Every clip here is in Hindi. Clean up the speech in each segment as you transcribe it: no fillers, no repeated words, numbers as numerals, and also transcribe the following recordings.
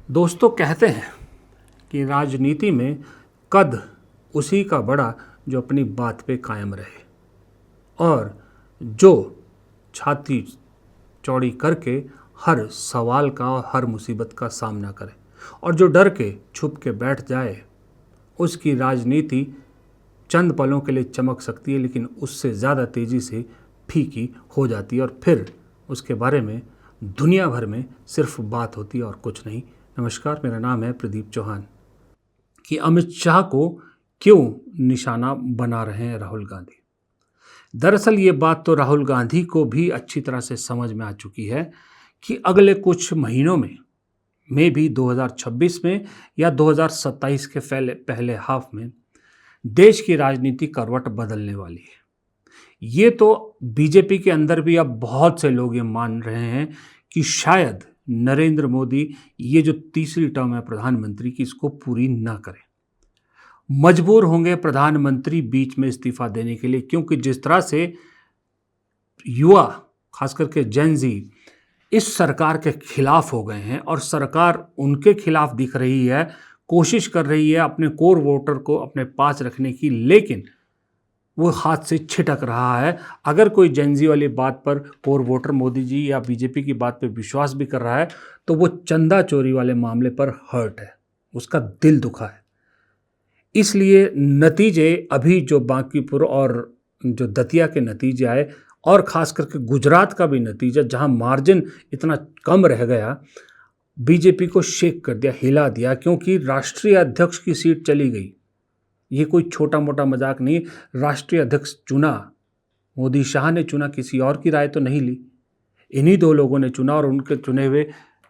दोस्तों कहते हैं कि राजनीति में कद उसी का बड़ा जो अपनी बात पे कायम रहे और जो छाती चौड़ी करके हर सवाल का और हर मुसीबत का सामना करे और जो डर के छुप के बैठ जाए उसकी राजनीति चंद पलों के लिए चमक सकती है, लेकिन उससे ज़्यादा तेज़ी से फीकी हो जाती है और फिर उसके बारे में दुनिया भर में सिर्फ बात होती है और कुछ नहीं। नमस्कार, मेरा नाम है प्रदीप चौहान। कि अमित शाह को क्यों निशाना बना रहे हैं राहुल गांधी? दरअसल ये बात तो राहुल गांधी को भी अच्छी तरह से समझ में आ चुकी है कि अगले कुछ महीनों में भी 2026 में या 2027 के पहले हाफ में देश की राजनीति करवट बदलने वाली है। ये तो बीजेपी के अंदर भी अब बहुत से लोग ये मान रहे हैं कि शायद नरेंद्र मोदी ये जो तीसरी टर्म है प्रधानमंत्री की, इसको पूरी ना करें। मजबूर होंगे प्रधानमंत्री बीच में इस्तीफा देने के लिए, क्योंकि जिस तरह से युवा खास करके जेन जी इस सरकार के खिलाफ हो गए हैं और सरकार उनके खिलाफ दिख रही है, कोशिश कर रही है अपने कोर वोटर को अपने पास रखने की, लेकिन वो हाथ से छिटक रहा है। अगर कोई जेनजी वाली बात पर कोर वोटर मोदी जी या बीजेपी की बात पर विश्वास भी कर रहा है तो वो चंदा चोरी वाले मामले पर हर्ट है, उसका दिल दुखा है। इसलिए नतीजे अभी जो बांकीपुर और जो दतिया के नतीजे आए और ख़ास करके गुजरात का भी नतीजा जहां मार्जिन इतना कम रह गया, बीजेपी को शेक कर दिया, हिला दिया, क्योंकि राष्ट्रीय अध्यक्ष की सीट चली गई। ये कोई छोटा मोटा मजाक नहीं। राष्ट्रीय अध्यक्ष चुना मोदी शाह ने चुना, किसी और की राय तो नहीं ली, इन्हीं दो लोगों ने चुना और उनके चुने हुए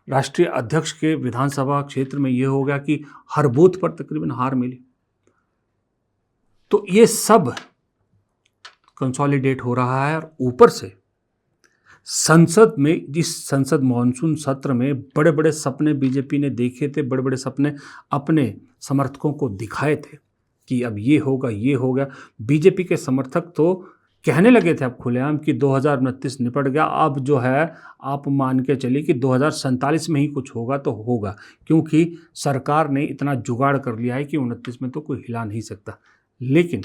राष्ट्रीय अध्यक्ष के विधानसभा क्षेत्र में ये हो गया कि हर बूथ पर तकरीबन हार मिली। तो ये सब कंसोलिडेट हो रहा है और ऊपर से संसद में, जिस संसद मॉनसून सत्र में बड़े बड़े सपने बीजेपी ने देखे थे, बड़े बड़े सपने अपने समर्थकों को दिखाए थे कि अब ये होगा ये होगा। बीजेपी के समर्थक तो कहने लगे थे अब खुलेआम कि 2029 निपट गया, अब जो है आप मान के चलिए कि 2047 में ही कुछ होगा तो होगा, क्योंकि सरकार ने इतना जुगाड़ कर लिया है कि 29 में तो कोई हिला नहीं सकता। लेकिन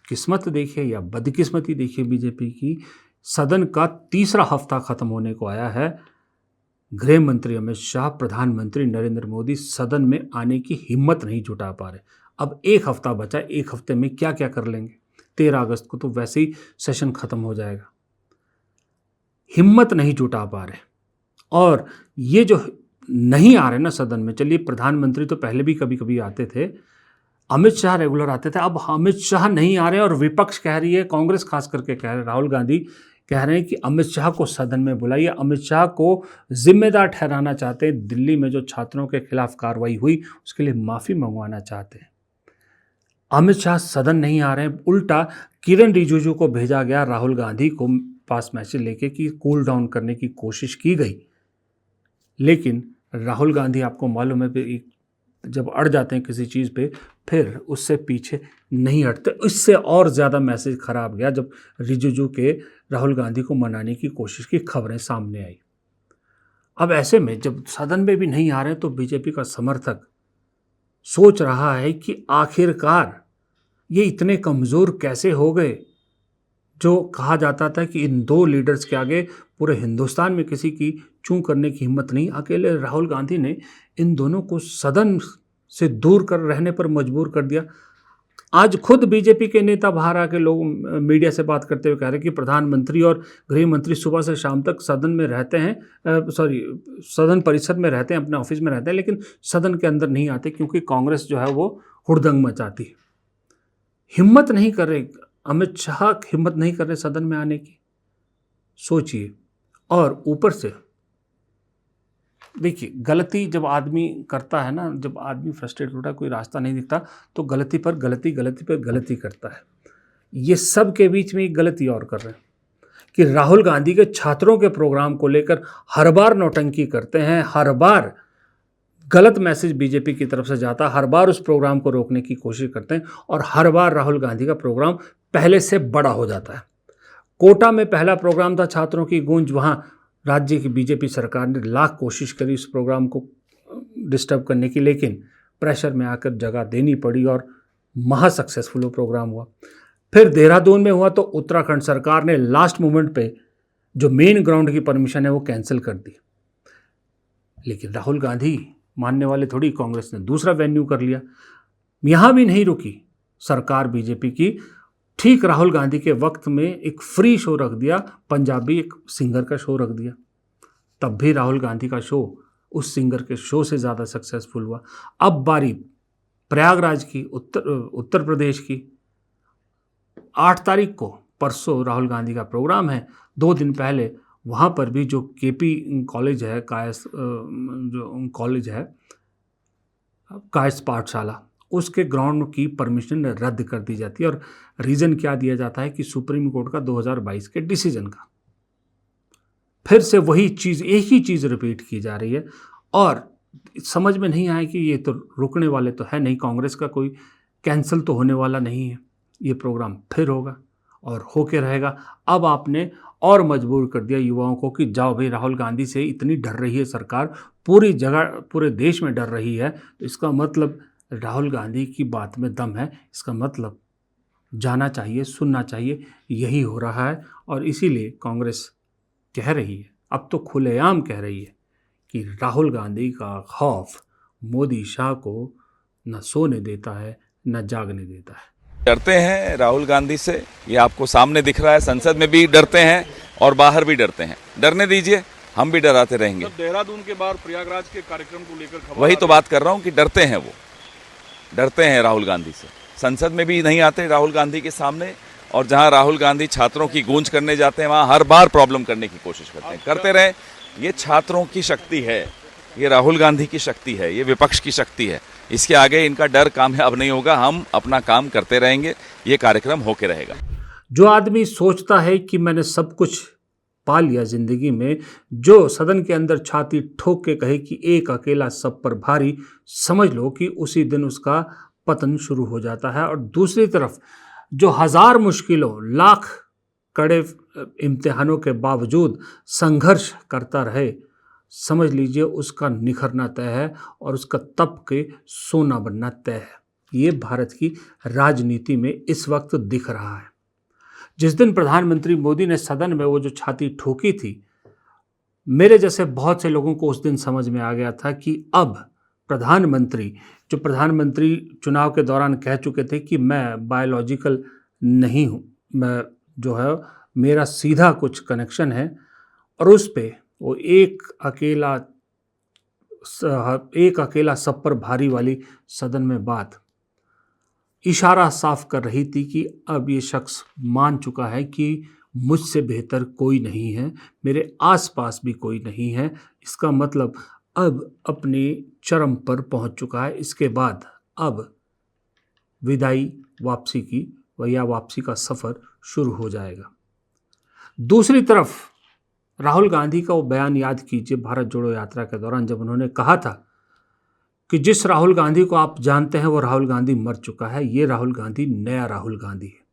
किस्मत देखिए या बदकिस्मती देखिए बीजेपी की, सदन का तीसरा हफ्ता खत्म होने को आया है, गृह मंत्री अमित शाह, प्रधानमंत्री नरेंद्र मोदी सदन में आने की हिम्मत नहीं जुटा पा रहे। अब एक हफ्ता बचा, एक हफ्ते में क्या क्या कर लेंगे? 13 अगस्त को तो वैसे ही सेशन खत्म हो जाएगा। हिम्मत नहीं जुटा पा रहे और ये जो नहीं आ रहे ना सदन में, चलिए प्रधानमंत्री तो पहले भी कभी कभी आते थे, अमित शाह रेगुलर आते थे, अब अमित शाह नहीं आ रहे और विपक्ष कह रही है, कांग्रेस खास करके कह रहे, राहुल गांधी कह रहे हैं कि अमित शाह को सदन में बुलाइए। अमित शाह को जिम्मेदार ठहराना चाहते हैं, दिल्ली में जो छात्रों के खिलाफ कार्रवाई हुई उसके लिए माफ़ी मंगवाना चाहते हैं। अमित शाह सदन नहीं आ रहे हैं, उल्टा किरण रिजिजू को भेजा गया राहुल गांधी को पास मैसेज लेके कि कूल डाउन करने की कोशिश की गई, लेकिन राहुल गांधी आपको मालूम है जब अड़ जाते हैं किसी चीज़ पे फिर उससे पीछे नहीं हटते। इससे और ज़्यादा मैसेज खराब गया जब रिजिजू के राहुल गांधी को मनाने की कोशिश की खबरें सामने आई। अब ऐसे में जब सदन में भी नहीं आ रहे तो बीजेपी का समर्थक सोच रहा है कि आखिरकार ये इतने कमज़ोर कैसे हो गए। जो कहा जाता था कि इन दो लीडर्स के आगे पूरे हिंदुस्तान में किसी की चूं करने की हिम्मत नहीं, अकेले राहुल गांधी ने इन दोनों को सदन से दूर कर रहने पर मजबूर कर दिया। आज खुद बीजेपी के नेता बाहर आके लोग मीडिया से बात करते हुए कह रहे हैं कि प्रधानमंत्री और गृह मंत्री सुबह से शाम तक सदन में रहते हैं, सदन परिसर में रहते हैं, अपने ऑफिस में रहते हैं, लेकिन सदन के अंदर नहीं आते क्योंकि कांग्रेस जो है वो हुड़दंग मचाती है। हिम्मत नहीं कर रहे अमित शाह, हिम्मत नहीं कर रहे सदन में आने की। सोचिए, और ऊपर से देखिए गलती जब आदमी करता है ना, जब आदमी फ्रस्ट्रेट होता है, कोई रास्ता नहीं दिखता तो गलती पर गलती, गलती पर गलती करता है। ये सब के बीच में एक गलती और कर रहे हैं कि राहुल गांधी के छात्रों के प्रोग्राम को लेकर हर बार नौटंकी करते हैं, हर बार गलत मैसेज बीजेपी की तरफ से जाता है, हर बार उस प्रोग्राम को रोकने की कोशिश करते हैं और हर बार राहुल गांधी का प्रोग्राम पहले से बड़ा हो जाता है। कोटा में पहला प्रोग्राम था छात्रों की गूंज, वहाँ राज्य की बीजेपी सरकार ने लाख कोशिश करी उस प्रोग्राम को डिस्टर्ब करने की, लेकिन प्रेशर में आकर जगह देनी पड़ी और महा सक्सेसफुल वो प्रोग्राम हुआ। फिर देहरादून में हुआ तो उत्तराखंड सरकार ने लास्ट मोमेंट पे जो मेन ग्राउंड की परमिशन है वो कैंसिल कर दी। लेकिन राहुल गांधी मानने वाले थोड़ी, कांग्रेस ने दूसरा वेन्यू कर लिया। यहाँ भी नहीं रुकी सरकार बीजेपी की, ठीक राहुल गांधी के वक्त में एक फ्री शो रख दिया, पंजाबी एक सिंगर का शो रख दिया। तब भी राहुल गांधी का शो उस सिंगर के शो से ज़्यादा सक्सेसफुल हुआ। अब बारी प्रयागराज की, उत्तर प्रदेश की। 8 तारीख को, परसों राहुल गांधी का प्रोग्राम है। 2 दिन पहले वहाँ पर भी जो केपी कॉलेज है, जो कॉलेज है कायस पाठशाला, उसके ग्राउंड की परमिशन रद्द कर दी जाती है। और रीज़न क्या दिया जाता है कि सुप्रीम कोर्ट का 2022 के डिसीजन का। फिर से वही चीज़, एक ही चीज़ रिपीट की जा रही है और समझ में नहीं आया कि ये तो रुकने वाले तो है नहीं, कांग्रेस का कोई कैंसिल तो होने वाला नहीं है, ये प्रोग्राम फिर होगा और होके रहेगा। अब आपने और मजबूर कर दिया युवाओं को कि जाओ भाई, राहुल गांधी से इतनी डर रही है सरकार, पूरी जगह पूरे देश में डर रही है, तो इसका मतलब राहुल गांधी की बात में दम है, इसका मतलब जाना चाहिए, सुनना चाहिए। यही हो रहा है और इसीलिए कांग्रेस कह रही है, अब तो खुलेआम कह रही है कि राहुल गांधी का खौफ मोदी शाह को न सोने देता है न जागने देता है। डरते हैं राहुल गांधी से, ये आपको सामने दिख रहा है। संसद में भी डरते हैं और बाहर भी डरते हैं। डरने दीजिए, हम भी डराते रहेंगे। देहरादून के बाद प्रयागराज के कार्यक्रम को लेकर खबर वही तो बात कर रहा हूँ कि डरते हैं, वो डरते हैं राहुल गांधी से। संसद में भी नहीं आते राहुल गांधी के सामने, और जहां राहुल गांधी छात्रों की गूंज करने जाते हैं वहां हर बार प्रॉब्लम करने की कोशिश करते हैं। करते रहे, ये छात्रों की शक्ति है, ये राहुल गांधी की शक्ति है, ये विपक्ष की शक्ति है। इसके आगे इनका डर कामयाब नहीं होगा। हम अपना काम करते रहेंगे, ये कार्यक्रम होके रहेगा। जो आदमी सोचता है कि मैंने सब कुछ पा लिया जिंदगी में, जो सदन के अंदर छाती ठोक के कहे कि एक अकेला सब पर भारी, समझ लो कि उसी दिन उसका पतन शुरू हो जाता है। और दूसरी तरफ जो 1000 मुश्किलों, लाख कड़े इम्तिहानों के बावजूद संघर्ष करता रहे, समझ लीजिए उसका निखरना तय है और उसका तप के सोना बनना तय है। ये भारत की राजनीति में इस वक्त दिख रहा है। जिस दिन प्रधानमंत्री मोदी ने सदन में वो जो छाती ठोकी थी, मेरे जैसे बहुत से लोगों को उस दिन समझ में आ गया था कि अब प्रधानमंत्री, जो प्रधानमंत्री चुनाव के दौरान कह चुके थे कि मैं बायोलॉजिकल नहीं हूँ, मैं जो है मेरा सीधा कुछ कनेक्शन है, और उस पे वो एक अकेला सब पर भारी वाली सदन में बात इशारा साफ कर रही थी कि अब ये शख्स मान चुका है कि मुझसे बेहतर कोई नहीं है, मेरे आसपास भी कोई नहीं है। इसका मतलब अब अपने चरम पर पहुंच चुका है। इसके बाद अब विदाई, वापसी की या वापसी का सफ़र शुरू हो जाएगा। दूसरी तरफ राहुल गांधी का वो बयान याद कीजिए भारत जोड़ो यात्रा के दौरान, जब उन्होंने कहा था कि जिस राहुल गांधी को आप जानते हैं वो राहुल गांधी मर चुका है, ये राहुल गांधी नया राहुल गांधी है।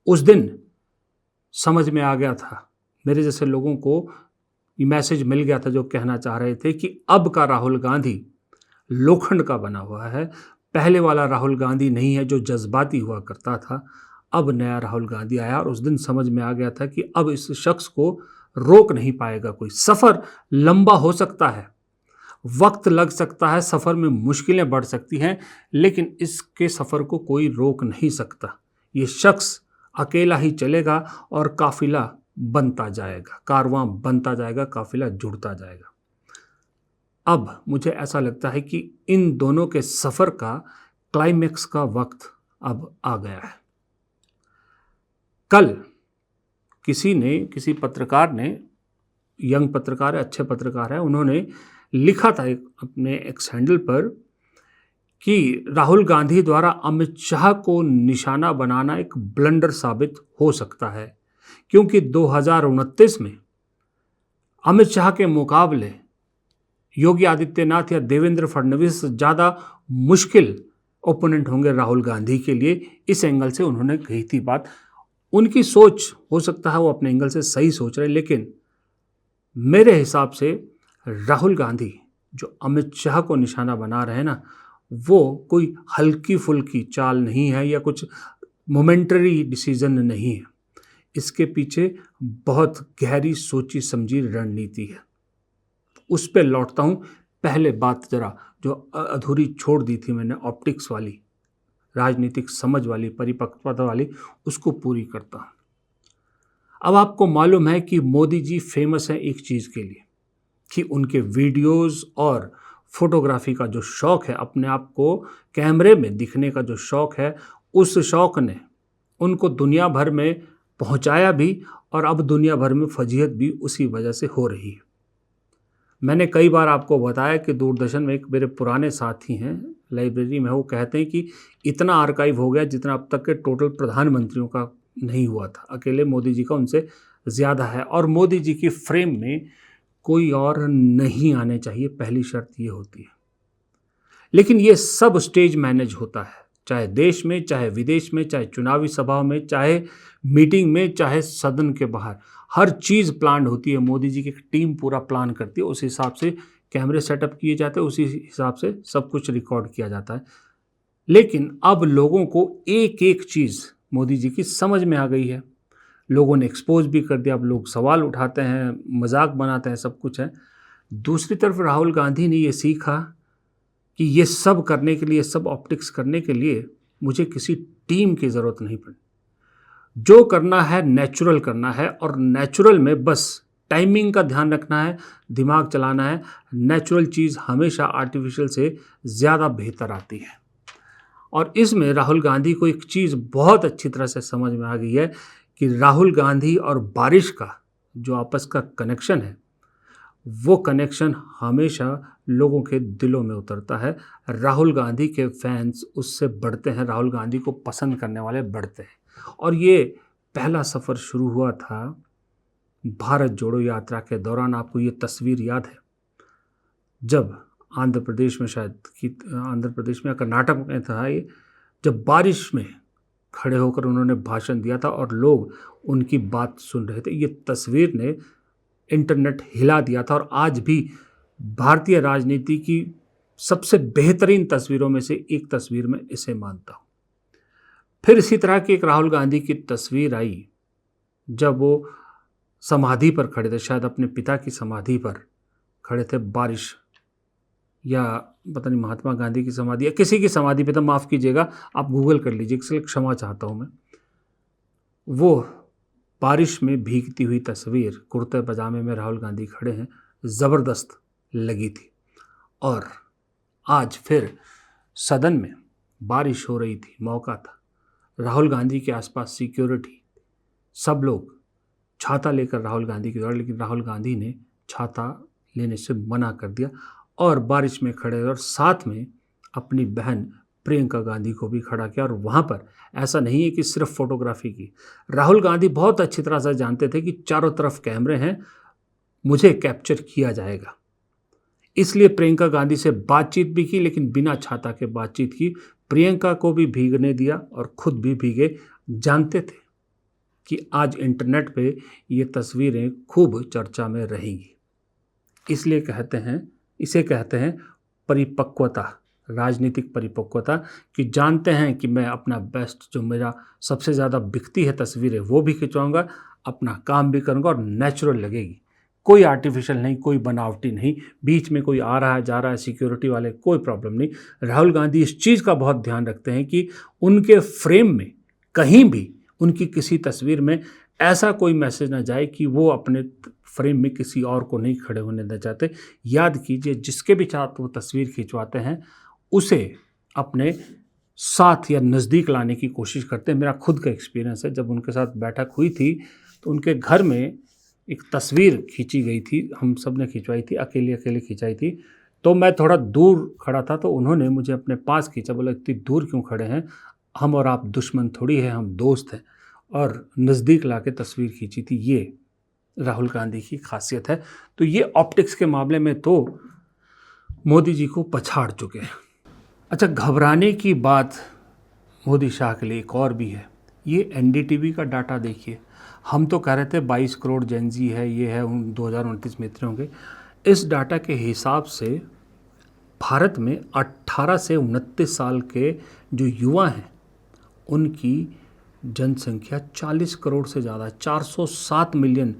उस दिन समझ में आ गया था, मेरे जैसे लोगों को ये मैसेज मिल गया था जो कहना चाह रहे थे कि अब का राहुल गांधी लोखंड का बना हुआ है, पहले वाला राहुल गांधी नहीं है जो जज्बाती हुआ करता था। अब नया राहुल गांधी आया और उस दिन समझ में आ गया था कि अब इस शख्स को रोक नहीं पाएगा कोई। सफ़र लंबा हो सकता है, वक्त लग सकता है, सफ़र में मुश्किलें बढ़ सकती हैं, लेकिन इसके सफ़र को कोई रोक नहीं सकता। ये शख्स अकेला ही चलेगा और काफिला बनता जाएगा, कारवां बनता जाएगा, काफिला जुड़ता जाएगा। अब मुझे ऐसा लगता है कि इन दोनों के सफ़र का क्लाइमेक्स का वक्त अब आ गया है। कल किसी पत्रकार ने, यंग पत्रकार है, अच्छे पत्रकार है, उन्होंने लिखा था अपने एक्स हैंडल पर कि राहुल गांधी द्वारा अमित शाह को निशाना बनाना एक ब्लंडर साबित हो सकता है, क्योंकि 2029 में अमित शाह के मुकाबले योगी आदित्यनाथ या देवेंद्र फडणवीस ज़्यादा मुश्किल ओपोनेंट होंगे राहुल गांधी के लिए। इस एंगल से उन्होंने कही थी बात। उनकी सोच हो सकता है वो अपने एंगल से सही सोच रहे, लेकिन मेरे हिसाब से राहुल गांधी जो अमित शाह को निशाना बना रहे हैं ना, वो कोई हल्की फुल्की चाल नहीं है या कुछ मोमेंटरी डिसीजन नहीं है। इसके पीछे बहुत गहरी सोची समझी रणनीति है। उस पे लौटता हूँ। पहले बात जरा जो अधूरी छोड़ दी थी मैंने, ऑप्टिक्स वाली, राजनीतिक समझ वाली, परिपक्वता वाली, उसको पूरी करता हूँ। अब आपको मालूम है कि मोदी जी फेमस हैं एक चीज़ के लिए, कि उनके वीडियोस और फोटोग्राफी का जो शौक़ है, अपने आप को कैमरे में दिखने का जो शौक़ है, उस शौक़ ने उनको दुनिया भर में पहुंचाया भी, और अब दुनिया भर में फजीहत भी उसी वजह से हो रही है। मैंने कई बार आपको बताया कि दूरदर्शन में एक मेरे पुराने साथी हैं लाइब्रेरी में, वो कहते हैं कि इतना आर्काइव हो गया जितना अब तक के टोटल प्रधानमंत्रियों का नहीं हुआ था, अकेले मोदी जी का उनसे ज़्यादा है। और मोदी जी की फ्रेम में कोई और नहीं आने चाहिए, पहली शर्त ये होती है। लेकिन ये सब स्टेज मैनेज होता है, चाहे देश में, चाहे विदेश में, चाहे चुनावी सभाओं में, चाहे मीटिंग में, चाहे सदन के बाहर, हर चीज़ प्लान होती है। मोदी जी की एक टीम पूरा प्लान करती है, उस हिसाब से कैमरे सेटअप किए जाते हैं, उसी हिसाब से सब कुछ रिकॉर्ड किया जाता है। लेकिन अब लोगों को एक एक चीज़ मोदी जी की समझ में आ गई है, लोगों ने एक्सपोज भी कर दिया। अब लोग सवाल उठाते हैं, मजाक बनाते हैं, सब कुछ है। दूसरी तरफ राहुल गांधी ने ये सीखा कि ये सब करने के लिए, सब ऑप्टिक्स करने के लिए मुझे किसी टीम की ज़रूरत नहीं पड़ी। जो करना है नेचुरल करना है, और नेचुरल में बस टाइमिंग का ध्यान रखना है, दिमाग चलाना है। नेचुरल चीज़ हमेशा आर्टिफिशियल से ज़्यादा बेहतर आती है। और इसमें राहुल गांधी को एक चीज़ बहुत अच्छी तरह से समझ में आ गई है कि राहुल गांधी और बारिश का जो आपस का कनेक्शन है, वो कनेक्शन हमेशा लोगों के दिलों में उतरता है। राहुल गांधी के फैंस उससे बढ़ते हैं, राहुल गांधी को पसंद करने वाले बढ़ते हैं। और ये पहला सफ़र शुरू हुआ था भारत जोड़ो यात्रा के दौरान। आपको ये तस्वीर याद है, जब आंध्र प्रदेश में, शायद कि आंध्र प्रदेश में या कर्नाटक में था ये, जब बारिश में खड़े होकर उन्होंने भाषण दिया था और लोग उनकी बात सुन रहे थे। ये तस्वीर ने इंटरनेट हिला दिया था, और आज भी भारतीय राजनीति की सबसे बेहतरीन तस्वीरों में से एक तस्वीर में इसे मानता हूँ। फिर इसी तरह की एक राहुल गांधी की तस्वीर आई जब वो समाधि पर खड़े थे, शायद अपने पिता की समाधि पर खड़े थे, बारिश या पता नहीं महात्मा गांधी की समाधि या किसी की समाधि पे था, माफ़ कीजिएगा, आप गूगल कर लीजिए, इसलिए क्षमा चाहता हूँ मैं। वो बारिश में भीगती हुई तस्वीर, कुर्ते पजामे में राहुल गांधी खड़े हैं, ज़बरदस्त लगी थी। और आज फिर सदन में बारिश हो रही थी, मौका था, राहुल गांधी के आसपास सिक्योरिटी, सब लोग छाता लेकर राहुल गांधी की दौड़, लेकिन राहुल गांधी ने छाता लेने से मना कर दिया और बारिश में खड़े, और साथ में अपनी बहन प्रियंका गांधी को भी खड़ा किया। और वहाँ पर ऐसा नहीं है कि सिर्फ फोटोग्राफी की, राहुल गांधी बहुत अच्छी तरह से जानते थे कि चारों तरफ कैमरे हैं, मुझे कैप्चर किया जाएगा। इसलिए प्रियंका गांधी से बातचीत भी की, लेकिन बिना छाता के बातचीत की। प्रियंका को भी भीगने दिया और खुद भी भीगे। जानते थे कि आज इंटरनेट पे ये तस्वीरें खूब चर्चा में रहेंगी, इसलिए इसे कहते हैं परिपक्वता, राजनीतिक परिपक्वता, कि जानते हैं कि मैं अपना बेस्ट, जो मेरा सबसे ज़्यादा बिकती है तस्वीरें, वो भी खिंचवाऊंगा, अपना काम भी करूंगा, और नेचुरल लगेगी, कोई आर्टिफिशियल नहीं, कोई बनावटी नहीं, बीच में कोई आ रहा है जा रहा है सिक्योरिटी वाले, कोई प्रॉब्लम नहीं। राहुल गांधी इस चीज़ का बहुत ध्यान रखते हैं कि उनके फ्रेम में कहीं भी, उनकी किसी तस्वीर में ऐसा कोई मैसेज ना जाए कि वो अपने फ्रेम में किसी और को नहीं खड़े होने देना चाहते। याद कीजिए, जिसके भी साथ वो तस्वीर खिंचवाते हैं उसे अपने साथ या नज़दीक लाने की कोशिश करते हैं। मेरा खुद का एक्सपीरियंस है, जब उनके साथ बैठक हुई थी तो उनके घर में एक तस्वीर खींची गई थी, हम सब ने खिंचवाई थी, अकेले अकेले खिंचाई थी। तो मैं थोड़ा दूर खड़ा था, तो उन्होंने मुझे अपने पास खींचा, बोला इतनी दूर क्यों खड़े हैं, हम और आप दुश्मन थोड़ी है, हम दोस्त हैं, और नज़दीक ला के तस्वीर खींची थी। ये राहुल गांधी की खासियत है। तो ये ऑप्टिक्स के मामले में तो मोदी जी को पछाड़ चुके हैं। अच्छा, घबराने की बात मोदी शाह के लिए एक और भी है। ये एनडीटीवी का डाटा देखिए, हम तो कह रहे थे 22 करोड़ जेनजी है, ये है, 2029 में इतने होंगे। इस डाटा के हिसाब से भारत में 18 से 29 साल के जो युवा हैं उनकी जनसंख्या 40 करोड़ से ज़्यादा, 407 मिलियन,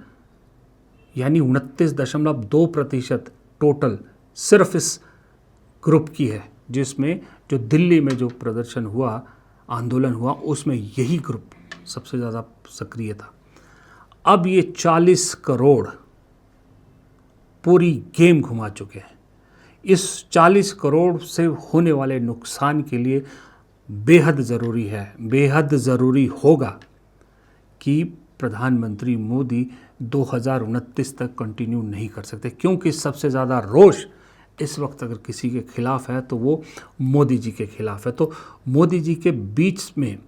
यानी 29.2% टोटल सिर्फ इस ग्रुप की है, जिसमें जो दिल्ली में जो प्रदर्शन हुआ, आंदोलन हुआ, उसमें यही ग्रुप सबसे ज़्यादा सक्रिय था। अब ये 40 करोड़ पूरी गेम घुमा चुके हैं। इस 40 करोड़ से होने वाले नुकसान के लिए बेहद ज़रूरी है, बेहद ज़रूरी होगा कि प्रधानमंत्री मोदी 2029 तक कंटिन्यू नहीं कर सकते, क्योंकि सबसे ज़्यादा रोष इस वक्त अगर किसी के खिलाफ है तो वो मोदी जी के खिलाफ है। तो मोदी जी के बीच में,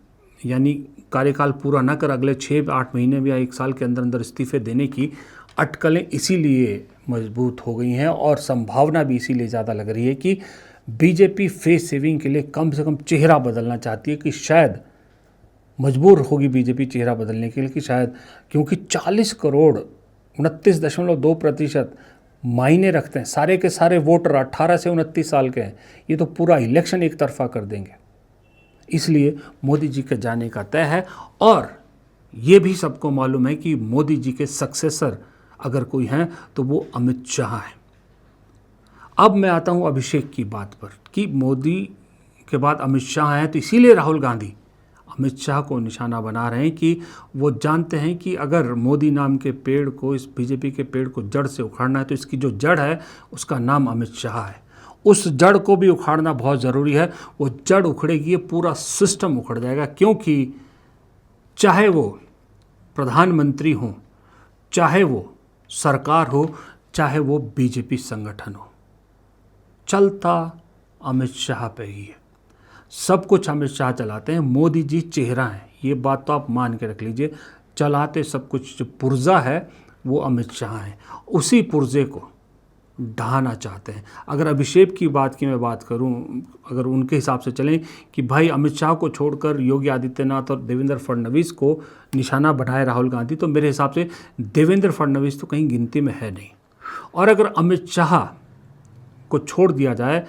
यानी कार्यकाल पूरा न कर अगले 6-8 महीने में या 1 साल के अंदर अंदर इस्तीफे देने की अटकलें इसीलिए मजबूत हो गई हैं और संभावना भी इसीलिए ज़्यादा लग रही है कि बीजेपी फेस सेविंग के लिए कम से कम चेहरा बदलना चाहती है, कि शायद मजबूर होगी बीजेपी चेहरा बदलने के लिए, कि शायद, क्योंकि 40 करोड़ 29.2% मायने रखते हैं। सारे के सारे वोटर 18 से 29 साल के हैं, ये तो पूरा इलेक्शन एक तरफा कर देंगे। इसलिए मोदी जी के जाने का तय है। और ये भी सबको मालूम है कि मोदी जी के सक्सेसर अगर कोई हैं तो वो अमित शाह हैं। अब मैं आता हूँ अभिषेक की बात पर, कि मोदी के बाद अमित शाह हैं, तो इसीलिए राहुल गांधी अमित शाह को निशाना बना रहे हैं कि वो जानते हैं कि अगर मोदी नाम के पेड़ को, इस बीजेपी के पेड़ को जड़ से उखाड़ना है तो इसकी जो जड़ है उसका नाम अमित शाह है। उस जड़ को भी उखाड़ना बहुत ज़रूरी है। वो जड़ उखड़ेगी, ये पूरा सिस्टम उखड़ जाएगा, क्योंकि चाहे वो प्रधानमंत्री हों, चाहे वो सरकार हो, चाहे वो बीजेपी संगठन हो, चलता अमित शाह पे ही है। सब कुछ अमित शाह चलाते हैं, मोदी जी चेहरा हैं, ये बात तो आप मान के रख लीजिए। चलाते सब कुछ, जो पुर्जा है वो अमित शाह हैं, उसी पुर्जे को ढहाना चाहते हैं। अगर अभिषेक की बात की मैं बात करूं, अगर उनके हिसाब से चलें कि भाई अमित शाह को छोड़कर योगी आदित्यनाथ और देवेंद्र फडणवीस को निशाना बनाए राहुल गांधी, तो मेरे हिसाब से देवेंद्र फडणवीस तो कहीं गिनती में है नहीं। और अगर अमित शाह को छोड़ दिया जाए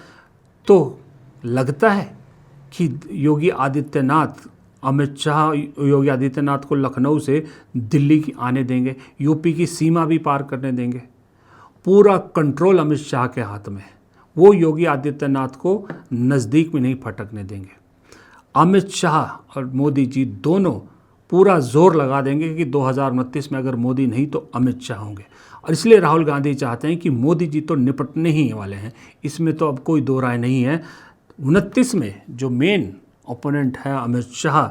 तो लगता है कि योगी आदित्यनाथ योगी आदित्यनाथ को लखनऊ से दिल्ली की आने देंगे, यूपी की सीमा भी पार करने देंगे। पूरा कंट्रोल अमित शाह के हाथ में है, वो योगी आदित्यनाथ को नज़दीक में नहीं फटकने देंगे। अमित शाह और मोदी जी दोनों पूरा जोर लगा देंगे कि 2029 में अगर मोदी नहीं तो अमित शाह होंगे। और इसलिए राहुल गांधी चाहते हैं कि मोदी जी तो निपटने ही वाले हैं, इसमें तो अब कोई दो राय नहीं है। 29 में जो मेन ओपोनेंट है अमित शाह,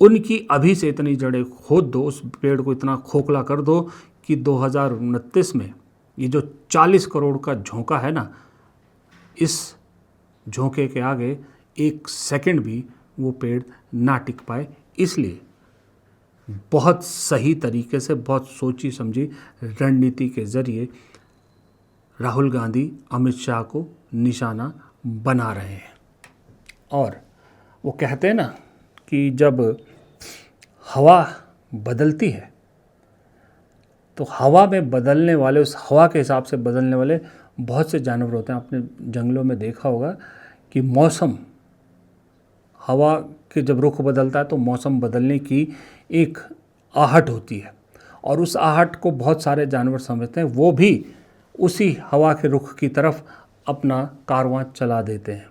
उनकी अभी से इतनी जड़ें खोद दो, उस पेड़ को इतना खोखला कर दो कि 2029 में ये जो 40 करोड़ का झोंका है ना, इस झोंके के आगे 1 सेकंड भी वो पेड़ ना टिक पाए। इसलिए बहुत सही तरीके से, बहुत सोची समझी रणनीति के ज़रिए राहुल गांधी अमित शाह को निशाना बना रहे हैं। और वो कहते हैं ना कि जब हवा बदलती है तो हवा में बदलने वाले, उस हवा के हिसाब से बदलने वाले बहुत से जानवर होते हैं। आपने जंगलों में देखा होगा कि मौसम, हवा के जब रुख बदलता है तो मौसम बदलने की एक आहट होती है, और उस आहट को बहुत सारे जानवर समझते हैं। वो भी उसी हवा के रुख की तरफ अपना कारवां चला देते हैं।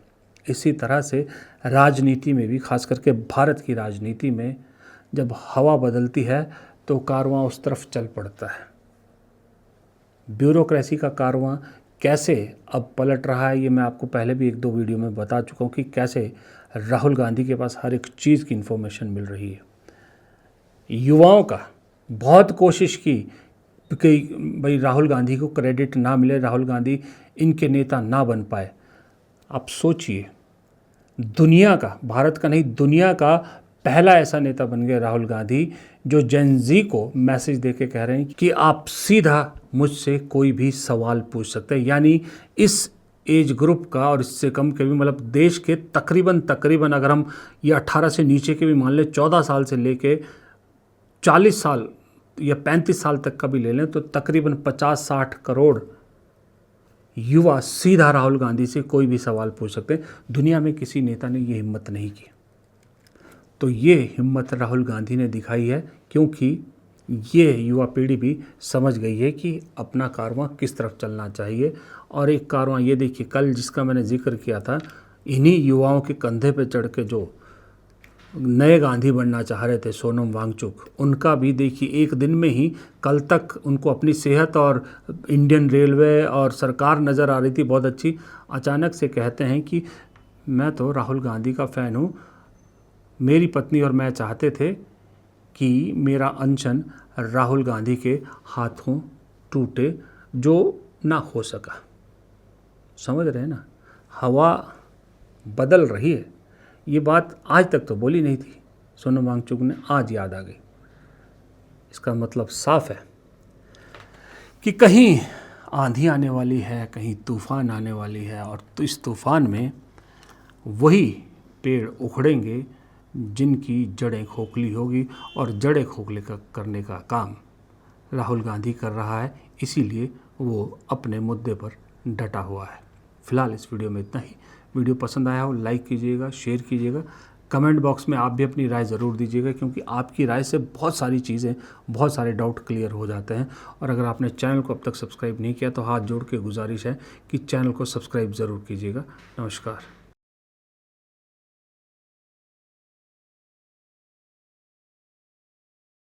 इसी तरह से राजनीति में भी, खास करके भारत की राजनीति में, जब हवा बदलती है तो कारवां उस तरफ चल पड़ता है। ब्यूरोक्रेसी का कारवां कैसे अब पलट रहा है, ये मैं आपको पहले भी 1-2 वीडियो में बता चुका हूँ कि कैसे राहुल गांधी के पास हर एक चीज़ की इन्फॉर्मेशन मिल रही है। युवाओं का बहुत कोशिश की कि भाई राहुल गांधी को क्रेडिट ना मिले, राहुल गांधी इनके नेता ना बन पाए। आप सोचिए, दुनिया का, भारत का नहीं, दुनिया का पहला ऐसा नेता बन गया राहुल गांधी, जो जेन ज़ी को मैसेज देके कह रहे हैं कि आप सीधा मुझसे कोई भी सवाल पूछ सकते हैं। यानी इस एज ग्रुप का, और इससे कम के भी, मतलब देश के तकरीबन अगर हम ये 18 से नीचे के भी मान लें, 14 साल से लेके 40 साल या 35 साल तक का भी ले लें, तो तकरीबन 50-60 करोड़ युवा सीधा राहुल गांधी से कोई भी सवाल पूछ सकते हैं। दुनिया में किसी नेता ने ये हिम्मत नहीं की। तो ये हिम्मत राहुल गांधी ने दिखाई है, क्योंकि ये युवा पीढ़ी भी समझ गई है कि अपना कारवां किस तरफ चलना चाहिए। और एक कारवां ये देखिए, कल जिसका मैंने जिक्र किया था, इन्हीं युवाओं के कंधे पे चढ़ के जो नए गांधी बनना चाह रहे थे, सोनम वांगचुक, उनका भी देखिए एक दिन में ही, कल तक उनको अपनी सेहत और इंडियन रेलवे और सरकार नज़र आ रही थी बहुत अच्छी, अचानक से कहते हैं कि मैं तो राहुल गांधी का फ़ैन हूँ, मेरी पत्नी और मैं चाहते थे कि मेरा अनशन राहुल गांधी के हाथों टूटे, जो ना हो सका। समझ रहे हैं ना, हवा बदल रही है। ये बात आज तक तो बोली नहीं थी, सोनम वांगचुक ने आज याद आ गई। इसका मतलब साफ है कि कहीं आंधी आने वाली है, कहीं तूफान आने वाली है, और तो इस तूफान में वही पेड़ उखड़ेंगे जिनकी जड़ें खोखली होगी, और जड़ें खोखले करने का काम राहुल गांधी कर रहा है। इसीलिए वो अपने मुद्दे पर डटा हुआ है। फिलहाल इस वीडियो में इतना ही। वीडियो पसंद आया हो लाइक कीजिएगा, शेयर कीजिएगा, कमेंट बॉक्स में आप भी अपनी राय ज़रूर दीजिएगा, क्योंकि आपकी राय से बहुत सारी चीज़ें, बहुत सारे डाउट क्लियर हो जाते हैं। और अगर आपने चैनल को अब तक सब्सक्राइब नहीं किया तो हाथ जोड़ के गुजारिश है कि चैनल को सब्सक्राइब ज़रूर कीजिएगा। नमस्कार।